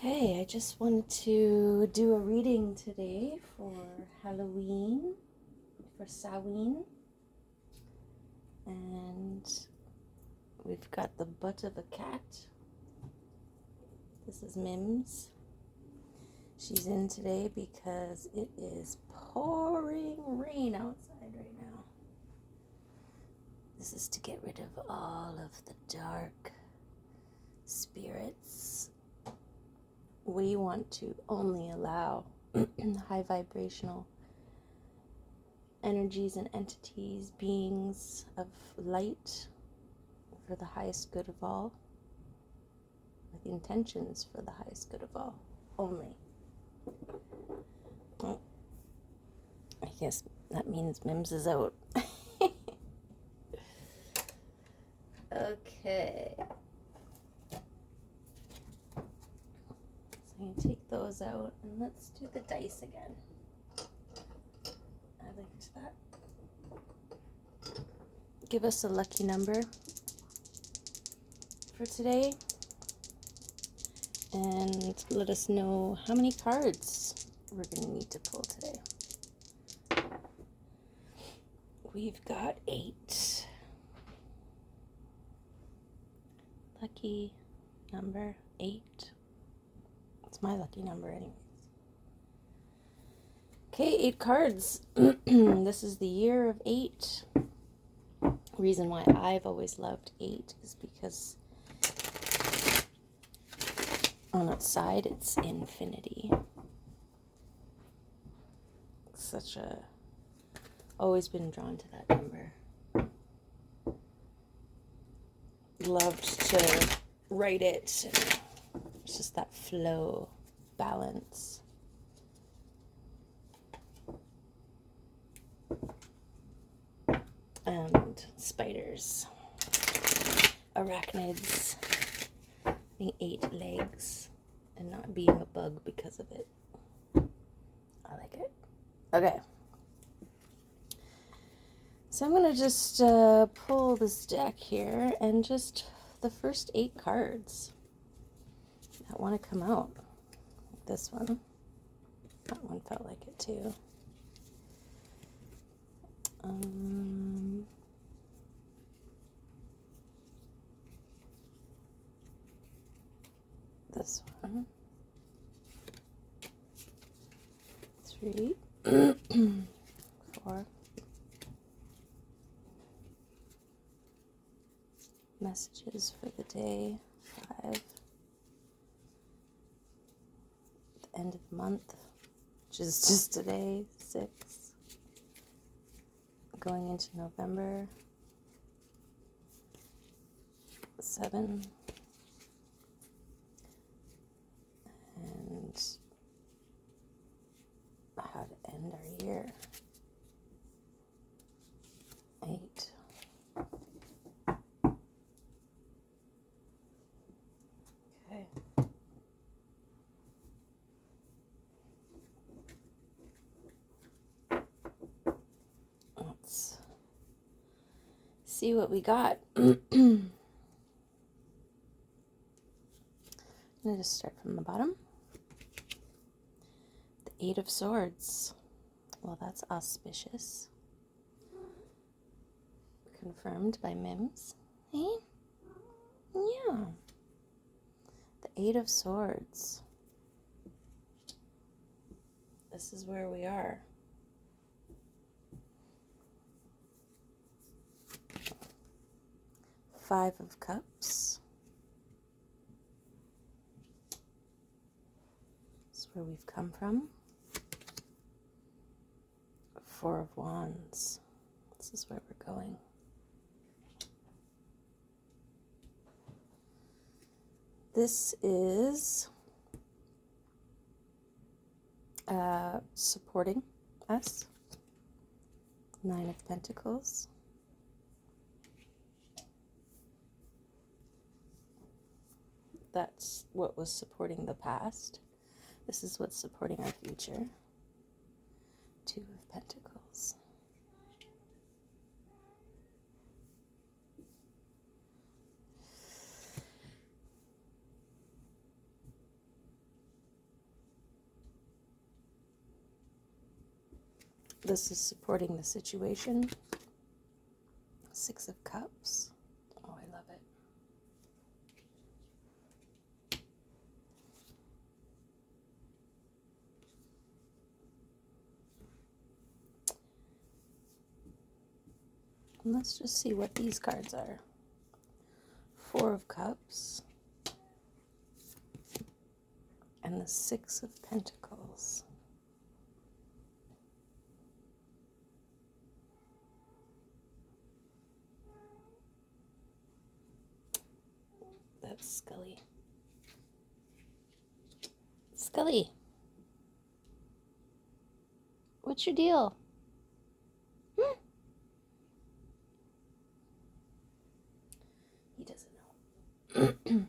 Okay, I just wanted to do a reading today for Halloween, for Samhain, and we've got the butt of a cat. This is Mims. She's in today because it is pouring rain outside right now. This is to get rid of all of the dark spirits. We want to only allow high vibrational energies and entities, beings of light for the highest good of all, with intentions for the highest good of all, only. Well, I guess that means Mims is out. Okay. I'm going to take those out and let's do the dice again. I liked that. Give us a lucky number for today and let us know how many cards we're going to need to pull today. We've got 8. Lucky number 8. It's my lucky number anyways. Okay, 8 cards. This is the year of 8. Reason why I've always loved 8 is because on its side it's infinity. Always been drawn to that number. Loved to write it. It's just that flow, balance. And spiders, arachnids, being 8 legs and not being a bug because of it. I like it. Okay. So I'm going to just pull this deck here and just the first 8 cards that want to come out. This one. That one felt like it too. This one. 3. 4. Messages for the day. 5. The end of the month, which is just today. 6. Going into November. 7. And how to end our year. 8. Okay. Let's see what we got. I'm going to just start from the bottom. The 8 of Swords. Well, that's auspicious. Confirmed by Mims. Hey? Yeah. The 8 of Swords. This is where we are. 5 of Cups. This is where we've come from. 4 of Wands. This is where we're going. This is supporting us. 9 of Pentacles. That's what was supporting the past. This is what's supporting our future. 2 of Pentacles. this is supporting the situation. 6 of Cups. Oh, I love it. And let's just see what these cards are. 4 of Cups. And the 6 of Pentacles. That's Scully. Scully, what's your deal? He doesn't know.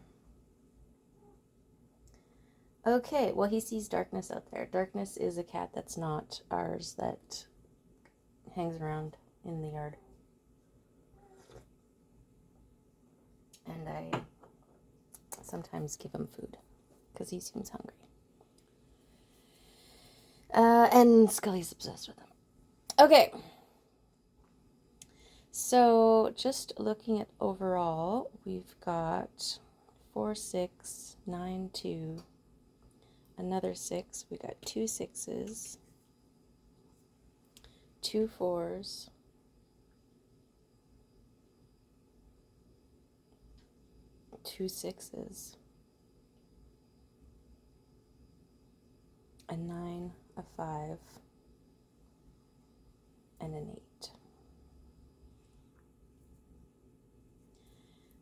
Okay, well, he sees darkness out there. Darkness is a cat that's not ours that hangs around in the yard. And I sometimes give him food because he seems hungry. And Scully's obsessed with him. Okay. So just looking at overall, we've got 4, 6, 9, 2, another 6. We got 2 6s, 2 4s, 2 6s, a 9, a 5, and an 8.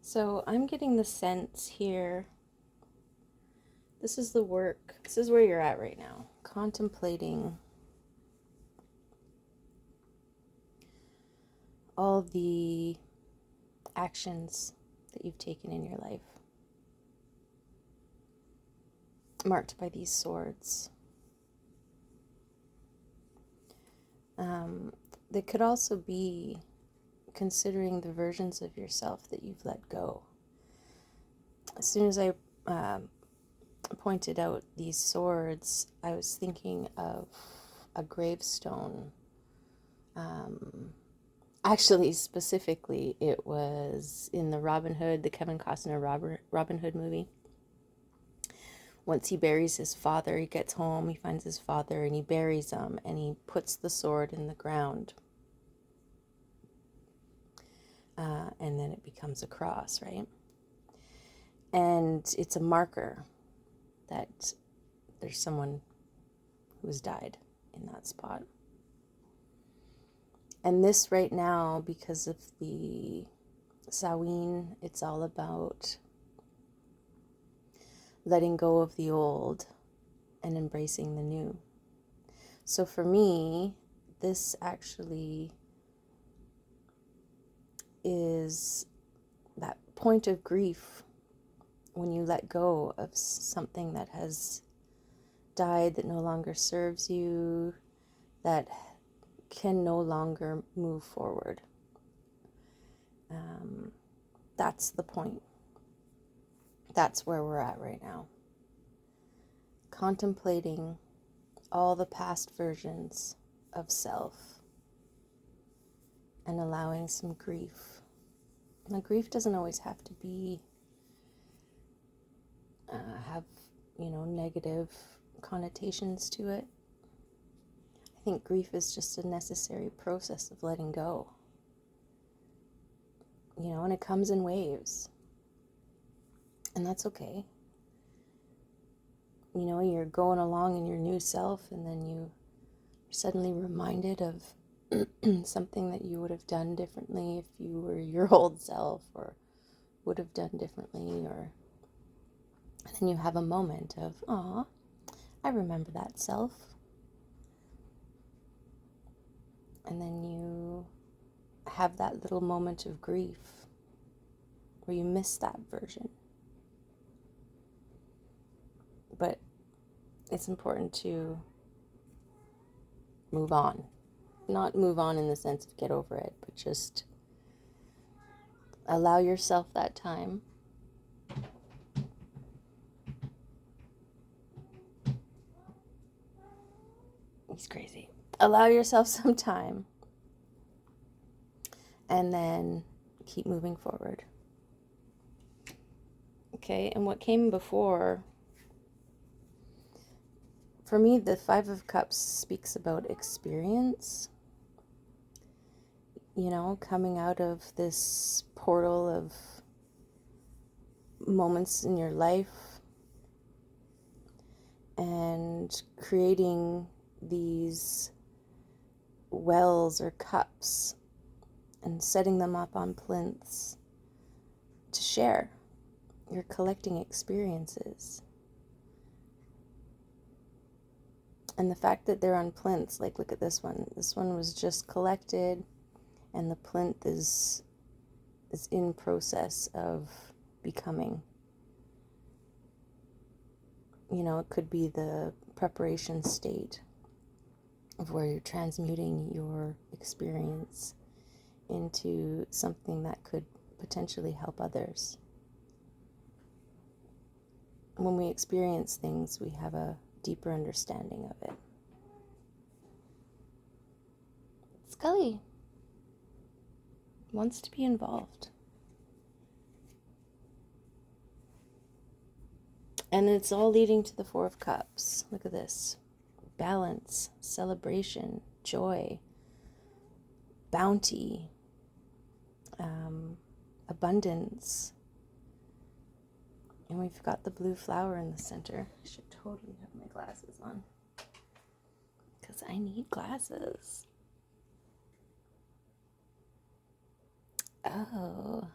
So I'm getting the sense here, this is the work, this is where you're at right now, contemplating all the actions that you've taken in your life, marked by these swords. They could also be considering the versions of yourself that you've let go. As soon as I pointed out these swords, I was thinking of a gravestone. Actually, specifically, it was in the the Kevin Costner Robin Hood movie. Once he buries his father, he gets home, he finds his father, and he buries him, and he puts the sword in the ground. And then it becomes a cross, right? And it's a marker that there's someone who has died in that spot. And this right now, because of the Samhain, it's all about letting go of the old and embracing the new. So for me, this actually is that point of grief when you let go of something that has died, that no longer serves you, that can no longer move forward. That's the point. That's where we're at right now. Contemplating all the past versions of self and allowing some grief. Now, grief doesn't always have to be have negative connotations to it. I think grief is just a necessary process of letting go. And it comes in waves. And that's okay. You're going along in your new self, and then you're suddenly reminded of something that you would have done differently if you were your old self, or would have done differently, and then you have a moment of, "Aw, I remember that self." And then you have that little moment of grief where you miss that version. But it's important to move on. Not move on in the sense of get over it, but just allow yourself that time. He's crazy. Allow yourself some time. And then keep moving forward. Okay, and what came before, for me, the Five of Cups speaks about experience. You know, coming out of this portal of moments in your life and creating these wells or cups and setting them up on plinths to share. You're collecting experiences. And the fact that they're on plinths, like look at this one. This one was just collected and the plinth is in process of becoming. You know, it could be the preparation state of where you're transmuting your experience into something that could potentially help others. When we experience things, we have a deeper understanding of it. Scully wants to be involved. And it's all leading to the Four of Cups. Look at this. Balance, celebration, joy, bounty, abundance. And we've got the blue flower in the center. I should totally have my glasses on, because I need glasses. Oh.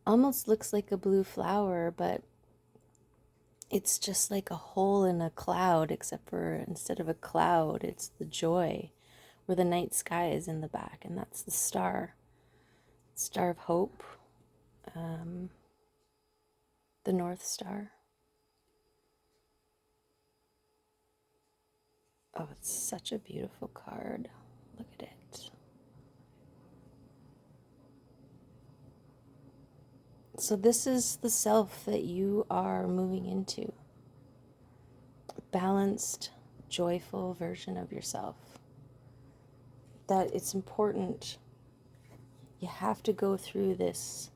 Almost looks like a blue flower, but it's just like a hole in a cloud, except for instead of a cloud, it's the joy, where the night sky is in the back, and that's the star. Star of hope. The North Star. Oh, it's such a beautiful card. Look at it. So this is the self that you are moving into. Balanced, joyful version of yourself. That it's important. You have to go through this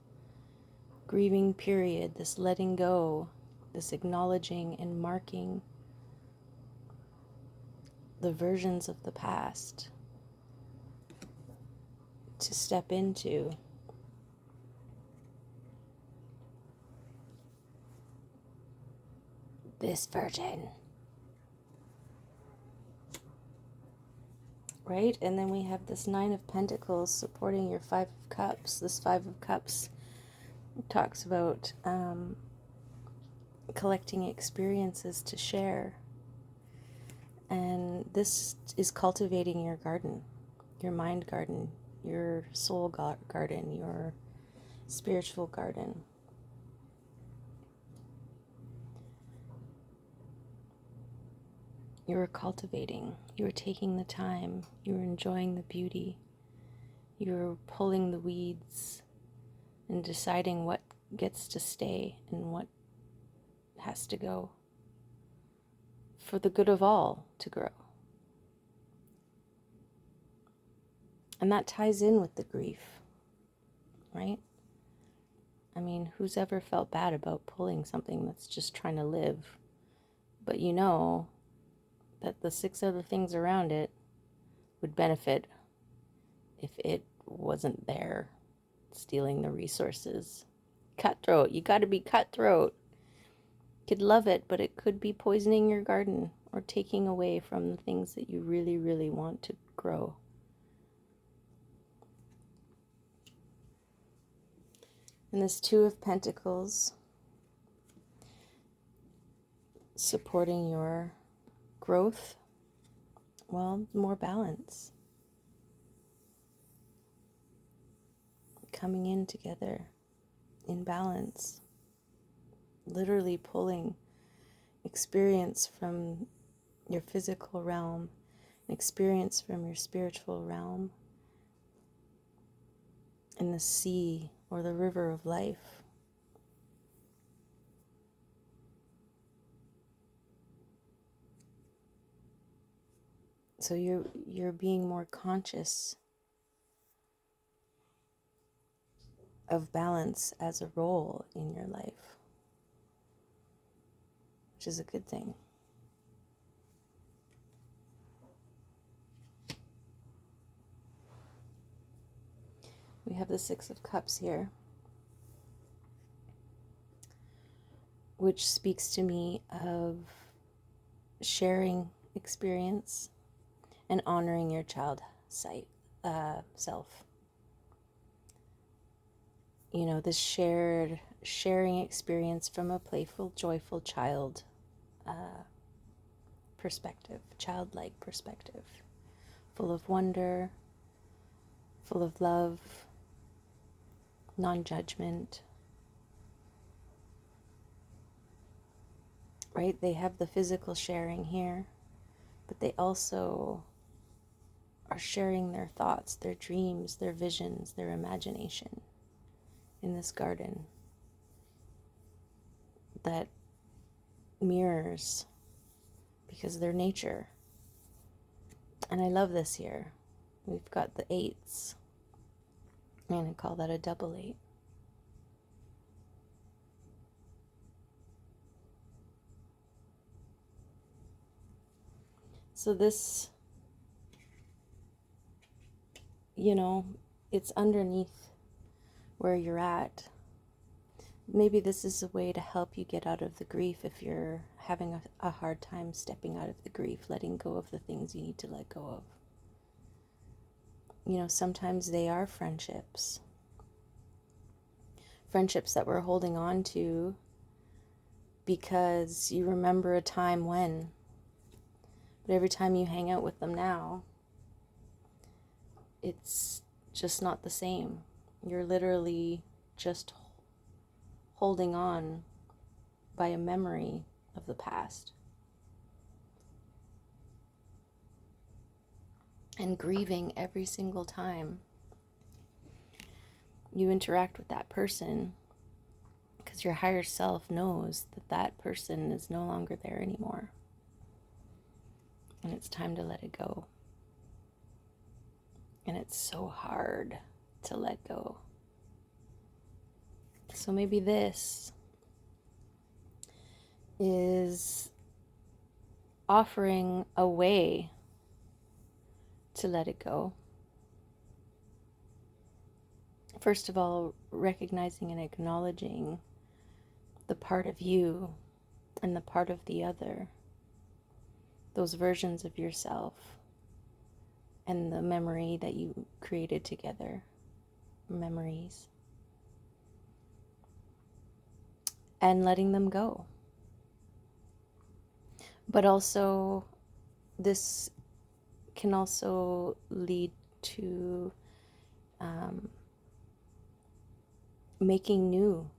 grieving period, this letting go, this acknowledging and marking the versions of the past to step into this virgin. Right? And then we have this Nine of Pentacles supporting your Five of Cups. This Five of Cups talks about collecting experiences to share. And this is cultivating your garden, your mind garden, your soul garden, your spiritual garden. You're cultivating, you're taking the time, you're enjoying the beauty, you're pulling the weeds and deciding what gets to stay and what has to go for the good of all to grow. And that ties in with the grief, right? I mean, who's ever felt bad about pulling something that's just trying to live? But you know that the 6 other things around it would benefit if it wasn't there, stealing the resources. Cutthroat. You got to be cutthroat. Could love it, but it could be poisoning your garden or taking away from the things that you really, really want to grow. And this Two of Pentacles supporting your growth, well, more balance. Coming in together in balance. Literally pulling experience from your physical realm, experience from your spiritual realm, in the sea or the river of life. So you're being more conscious of balance as a role in your life, which is a good thing. We have the Six of Cups here, which speaks to me of sharing experience and honoring your child self. You know, this sharing experience from a playful, joyful child perspective, childlike perspective, full of wonder, full of love, non-judgment, right? They have the physical sharing here, but they also are sharing their thoughts, their dreams, their visions, their imagination in this garden that mirrors, because they're nature. And I love this here. We've got the eights. I'm going to call that a double 8. So this, you know, it's underneath where you're at. Maybe this is a way to help you get out of the grief if you're having a hard time stepping out of the grief, letting go of the things you need to let go of. You know, sometimes they are friendships that we're holding on to because you remember a time when, but every time you hang out with them now, it's just not the same. You're literally just holding on by a memory of the past and grieving every single time you interact with that person, because your higher self knows that that person is no longer there anymore and it's time to let it go. And it's so hard to let go. So maybe this is offering a way to let it go. First of all, recognizing and acknowledging the part of you and the part of the other, those versions of yourself and the memory that you created together, memories, and letting them go. But also, this can also lead to making new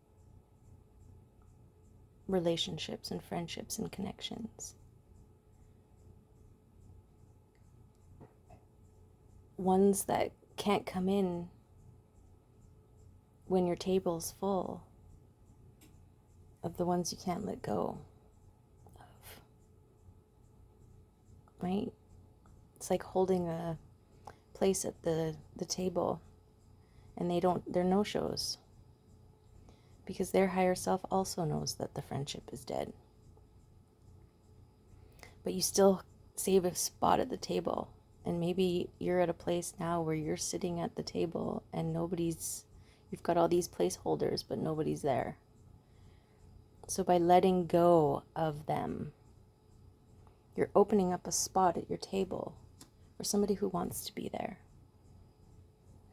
relationships and friendships and connections. Ones that can't come in when your table's full of the ones you can't let go of. Right? It's like holding a place at the table and they're no-shows because their higher self also knows that the friendship is dead. But you still save a spot at the table, and maybe you're at a place now where you're sitting at the table and you've got all these placeholders, but nobody's there. So by letting go of them, you're opening up a spot at your table for somebody who wants to be there,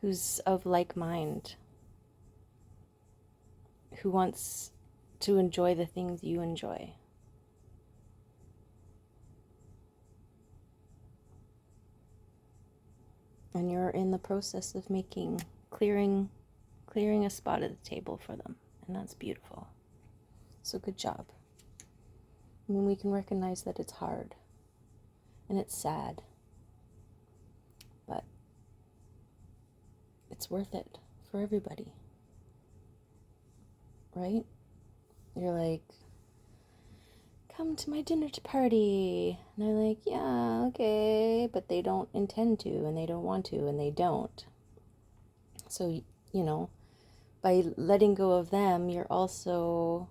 who's of like mind, who wants to enjoy the things you enjoy. And you're in the process of clearing a spot at the table for them, and that's beautiful. So good job. I mean, we can recognize that it's hard and it's sad, but it's worth it for everybody, right? You're like, come to my dinner party. And they're like, yeah, okay. But they don't intend to, and they don't want to, and they don't. So, by letting go of them, you're also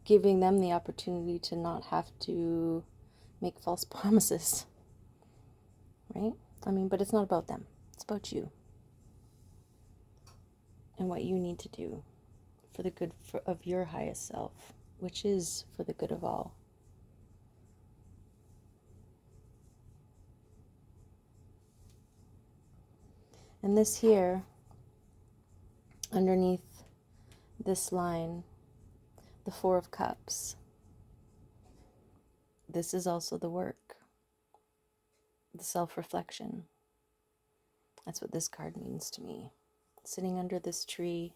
giving them the opportunity to not have to make false promises, right? But it's not about them. It's about you and what you need to do for the good of your highest self, which is for the good of all. And this here, underneath this line, the Four of Cups, this is also the work, the self-reflection. That's what this card means to me. Sitting under this tree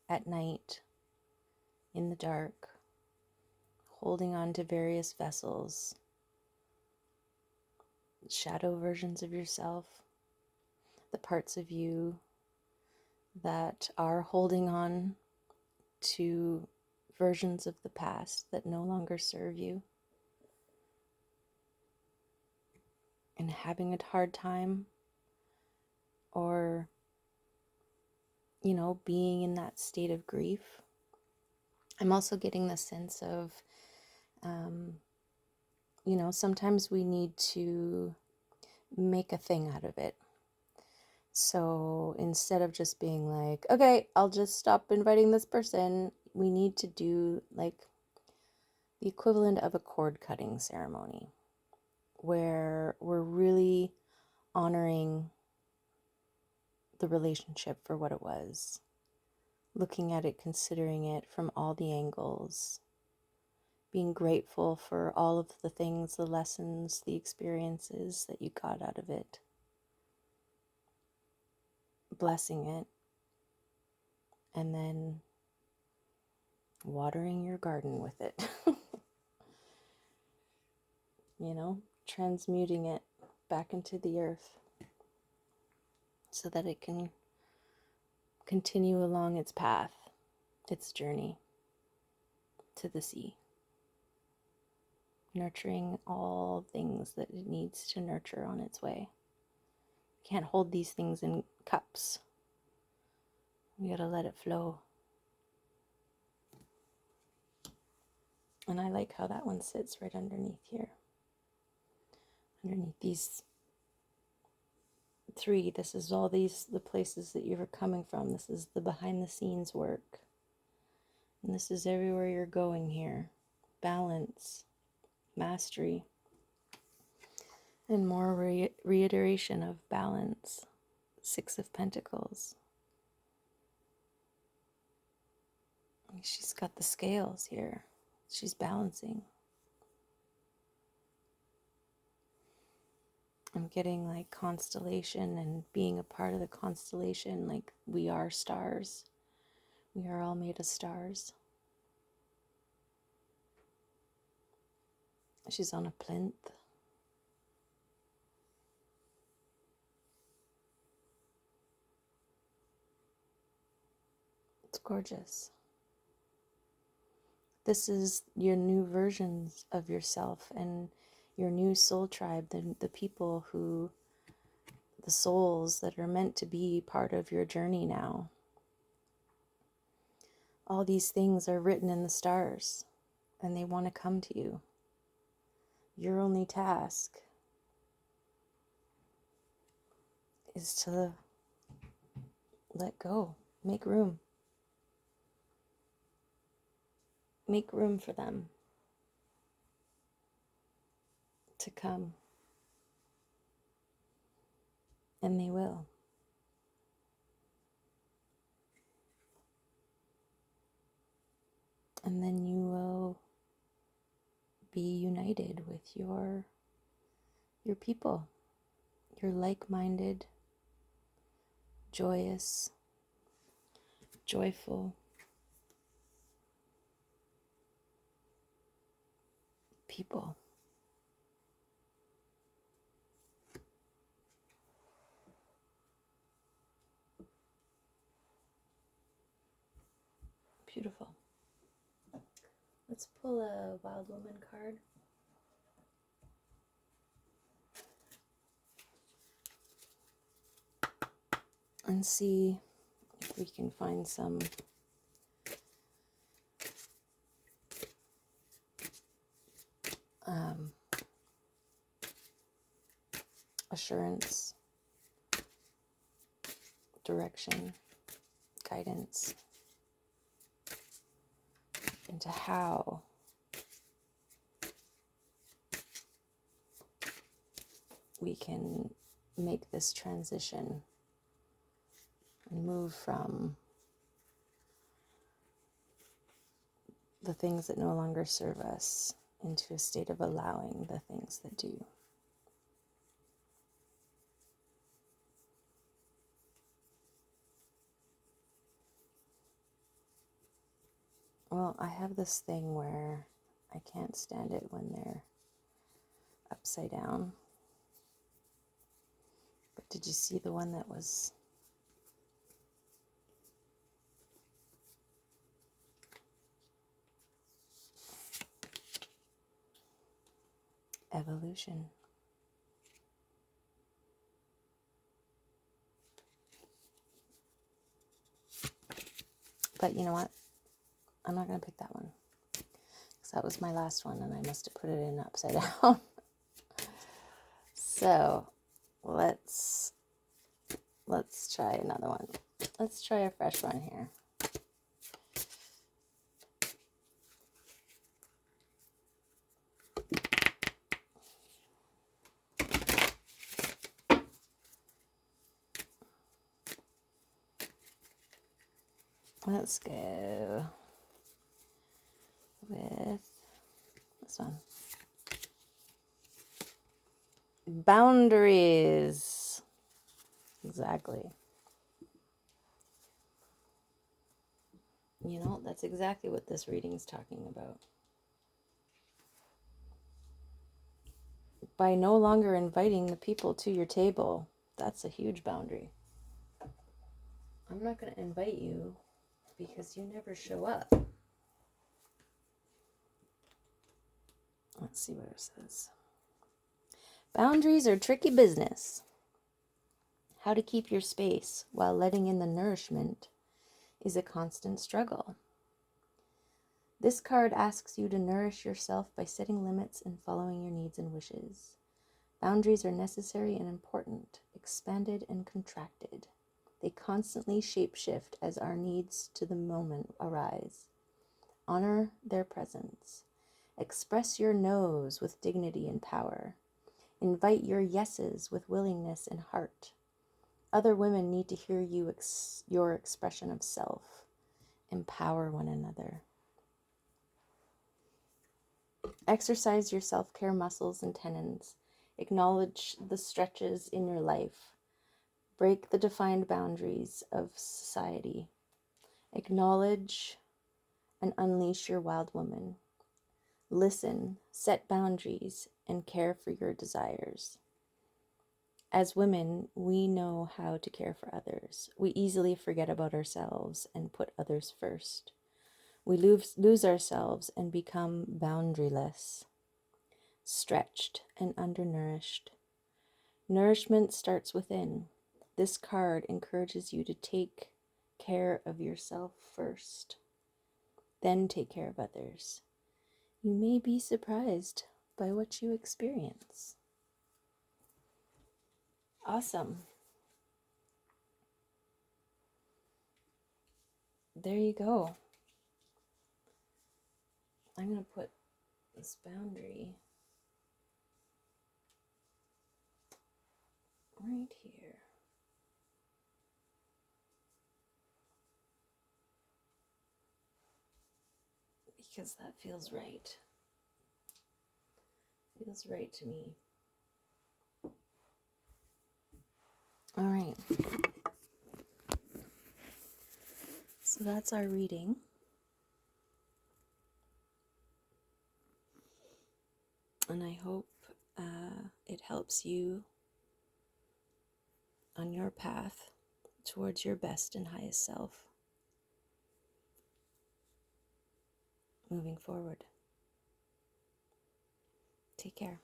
at night, in the dark, holding on to various vessels, shadow versions of yourself, the parts of you that are holding on to versions of the past that no longer serve you, and having a hard time, or being in that state of grief. I'm also getting the sense of sometimes we need to make a thing out of it. So instead of just being like, okay, I'll just stop inviting this person, we need to do like the equivalent of a cord cutting ceremony, where we're really honoring the relationship for what it was, looking at it, considering it from all the angles, being grateful for all of the things, the lessons, the experiences that you got out of it, blessing it, and then watering your garden with it. Transmuting it back into the earth so that it can continue along its path, its journey to the sea, nurturing all things that it needs to nurture on its way. Can't hold these things in cups. We gotta let it flow. And I like how that one sits right underneath here. Underneath these three, this is all the places that you're coming from. This is the behind the scenes work. And this is everywhere you're going here. Balance, mastery, and more reiteration of balance. Six of Pentacles. She's got the scales here. She's balancing. I'm getting like constellation and being a part of the constellation, like we are stars. We are all made of stars. She's on a plinth. It's gorgeous. This is your new versions of yourself and your new soul tribe, the people who, the souls that are meant to be part of your journey now. All these things are written in the stars, and they want to come to you. Your only task is to let go, make room. Make room for them to come. And they will. And then you will be united with your people, your like-minded, joyous, joyful people. Beautiful. Let's pull a Wild Woman card. And see if we can find some assurance, direction, guidance into how we can make this transition and move from the things that no longer serve us into a state of allowing the things that do. Well, I have this thing where I can't stand it when they're upside down. But did you see the one that was evolution? But you know what? I'm not going to pick that one. Because that was my last one and I must have put it in upside down. So let's try another one. Let's try a fresh one here. Let's go with this one. Boundaries. Exactly. You know, that's exactly what this reading is talking about. By no longer inviting the people to your table, that's a huge boundary. I'm not going to invite you because you never show up. Let's see what it says. Boundaries are tricky business. How to keep your space while letting in the nourishment is a constant struggle. This card asks you to nourish yourself by setting limits and following your needs and wishes. Boundaries are necessary and important, expanded and contracted. They constantly shapeshift as our needs to the moment arise. Honor their presence. Express your no's with dignity and power. Invite your yeses with willingness and heart. Other women need to hear your expression of self. Empower one another. Exercise your self-care muscles and tendons. Acknowledge the stretches in your life. Break the defined boundaries of society. Acknowledge and unleash your wild woman. Listen, set boundaries, and care for your desires. As women, we know how to care for others. We easily forget about ourselves and put others first. We lose ourselves and become boundaryless, stretched and undernourished. Nourishment starts within. This card encourages you to take care of yourself first, then take care of others. You may be surprised by what you experience. Awesome. There you go. I'm going to put this boundary right here. Because that feels right. Feels right to me. All right. So that's our reading. And I hope it helps you on your path towards your best and highest self. moving forward. Take care.